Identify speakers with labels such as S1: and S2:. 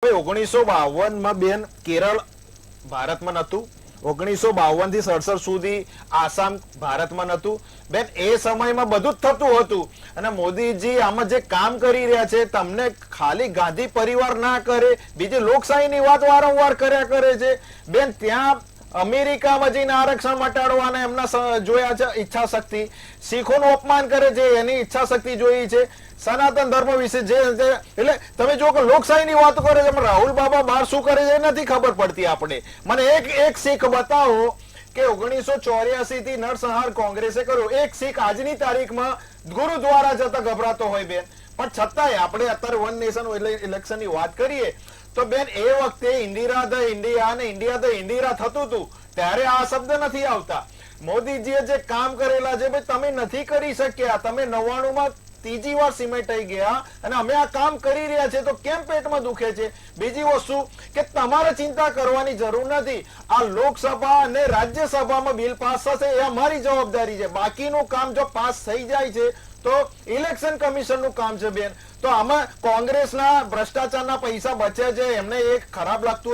S1: 1952 બેન કેરળ ભારતમાં નતું, 1952 થી 67 સુધી આસામ ભારતમાં નતું બેન. એ સમયમાં બધું જ થતું હતું અને મોદીજી આમાં જે કામ કરી રહ્યા છે, તમને ખાલી ગાંધી પરિવાર ના કરે, બીજી લોકશાહીની વાત વારંવાર કર્યા કરે છે બેન. ત્યાં અમેરિકામાં જઈને આરક્ષણ મટાડવાના એમના જોયા છે ઈચ્છા શક્તિ, શીખોનું અપમાન કરે છે એની ઈચ્છા શક્તિ જોઈ છે, સનાતન ધર્મ વિશે જે એટલે તમે જો કે લોકશાહીની વાત કરે છે, રાહુલ બાબા બહાર શું કરે છે એ નથી ખબર પડતી આપણે. મને એક શીખ બતાવો કે 1984 થી નરસંહાર કોંગ્રેસે કર્યો, એક શીખ આજની તારીખમાં ગુરુદ્વારા જતા ગભરાતો હોય બેન. પણ છતાંય આપણે અત્યારે વન નેશન ઇલેક્શનની વાત કરીએ તો બેન, એ વખતે ઇન્દિરા ધ ઇન્ડિયા અને ઇન્ડિયા ધ ઇન્દિરા થતું હતું ત્યારે આ શબ્દ નથી આવતા. મોદીજીએ જે કામ કરેલા છે ભાઈ, તમે નથી કરી શક્યા, તમે 99 માં ત્રીજી વાર સિમેટાઈ ગયા અને અમે આ કામ કરી રહ્યા છે તો કેમ પેટમાં દુખે છે? બીજી વસ્તુ કે તમારે ચિંતા કરવાની જરૂર નથી, આ લોકસભા અને રાજ્યસભામાં બિલ પાસ થશે એ અમારી જવાબદારી છે. બાકીનું કામ જો પાસ થઈ જાય છે તો ઇલેક્શન કમિશનનું કામ છે બેન. તો આમાં કોંગ્રેસના ભ્રષ્ટાચારના પૈસા બચે છે, એમને એક ખરાબ લાગતું